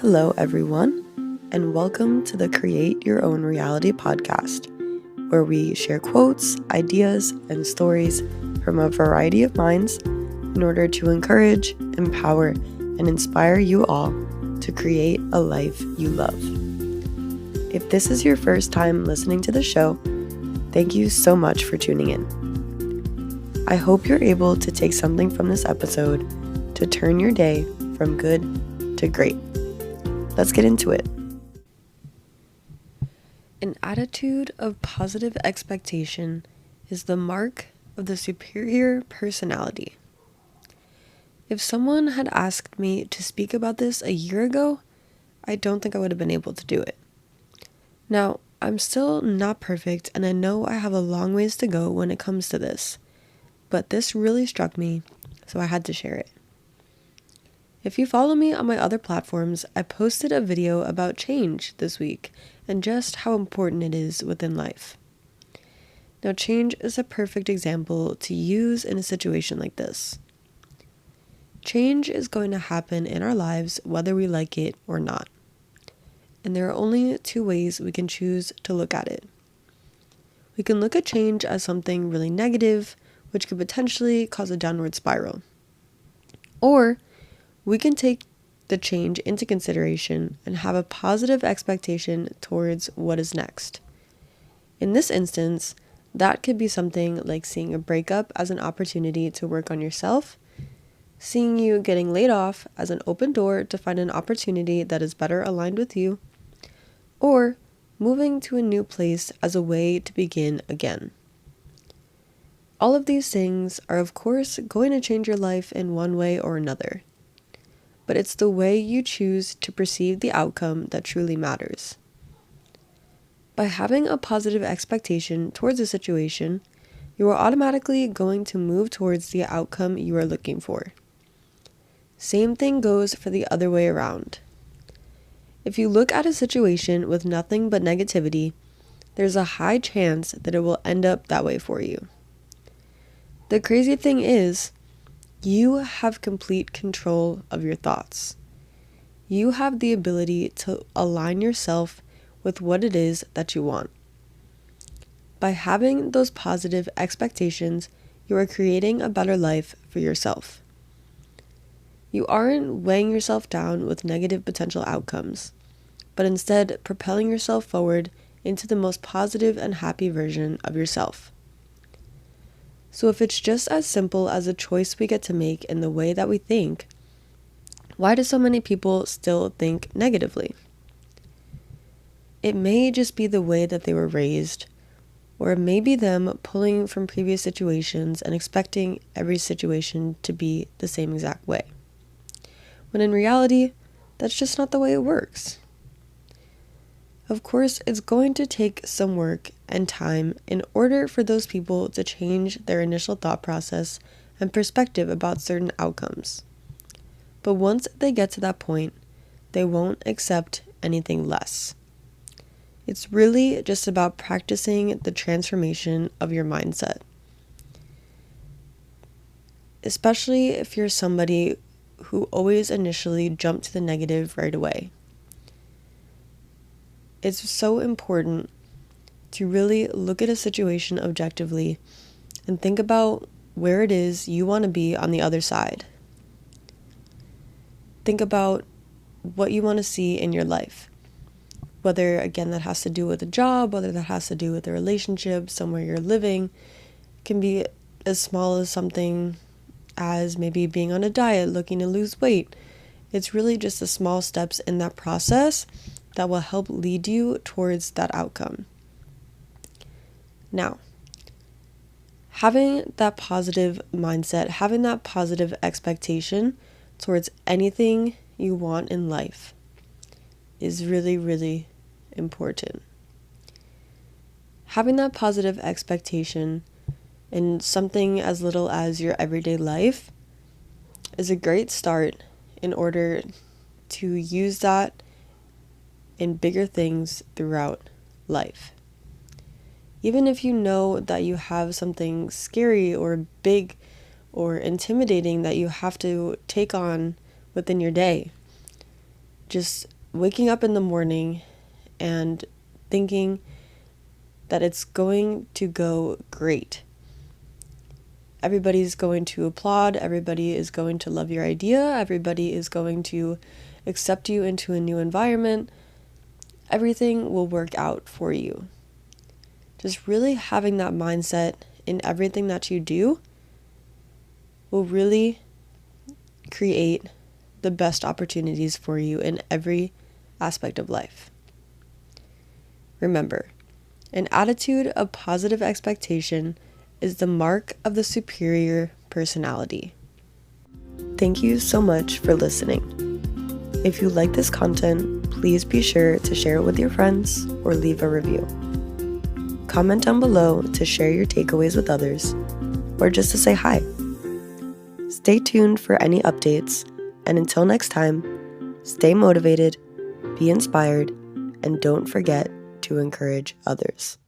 Hello, everyone, and welcome to the Create Your Own Reality podcast, where we share quotes, ideas, and stories from a variety of minds in order to encourage, empower, and inspire you all to create a life you love. If this is your first time listening to the show, thank you so much for tuning in. I hope you're able to take something from this episode to turn your day from good to great. Let's get into it. An attitude of positive expectation is the mark of the superior personality. If someone had asked me to speak about this a year ago, I don't think I would have been able to do it. Now, I'm still not perfect, and I know I have a long ways to go when it comes to this, but this really struck me, so I had to share it. If you follow me on my other platforms, I posted a video about change this week and just how important it is within life. Now, change is a perfect example to use in a situation like this. Change is going to happen in our lives whether we like it or not. And there are only two ways we can choose to look at it. We can look at change as something really negative, which could potentially cause a downward spiral. Or we can take the change into consideration and have a positive expectation towards what is next. In this instance, that could be something like seeing a breakup as an opportunity to work on yourself, seeing you getting laid off as an open door to find an opportunity that is better aligned with you, or moving to a new place as a way to begin again. All of these things are, of course, going to change your life in one way or another. But it's the way you choose to perceive the outcome that truly matters. By having a positive expectation towards a situation, you are automatically going to move towards the outcome you are looking for. Same thing goes for the other way around. If you look at a situation with nothing but negativity, there's a high chance that it will end up that way for you. The crazy thing is, you have complete control of your thoughts. You have the ability to align yourself with what it is that you want. By having those positive expectations, you are creating a better life for yourself. You aren't weighing yourself down with negative potential outcomes, but instead propelling yourself forward into the most positive and happy version of yourself. So if it's just as simple as a choice we get to make in the way that we think, why do so many people still think negatively? It may just be the way that they were raised, or it may be them pulling from previous situations and expecting every situation to be the same exact way. When in reality, that's just not the way it works. Of course, it's going to take some work and time in order for those people to change their initial thought process and perspective about certain outcomes. But once they get to that point, they won't accept anything less. It's really just about practicing the transformation of your mindset. Especially if you're somebody who always initially jumped to the negative right away. It's so important to really look at a situation objectively and think about where it is you want to be on the other side. Think about what you want to see in your life. Whether, again, that has to do with a job, whether that has to do with a relationship, somewhere you're living. It can be as small as something as maybe being on a diet, looking to lose weight. It's really just the small steps in that process that will help lead you towards that outcome. Now, having that positive mindset, having that positive expectation towards anything you want in life is really, really important. Having that positive expectation in something as little as your everyday life is a great start in order to use that in bigger things throughout life. Even if you know that you have something scary or big or intimidating that you have to take on within your day, just waking up in the morning and thinking that it's going to go great. Everybody's going to applaud, everybody is going to love your idea, everybody is going to accept you into a new environment. Everything will work out for you. Just really having that mindset in everything that you do will really create the best opportunities for you in every aspect of life. Remember, an attitude of positive expectation is the mark of the superior personality. Thank you so much for listening. If you like this content, please be sure to share it with your friends or leave a review. Comment down below to share your takeaways with others or just to say hi. Stay tuned for any updates, and until next time, stay motivated, be inspired, and don't forget to encourage others.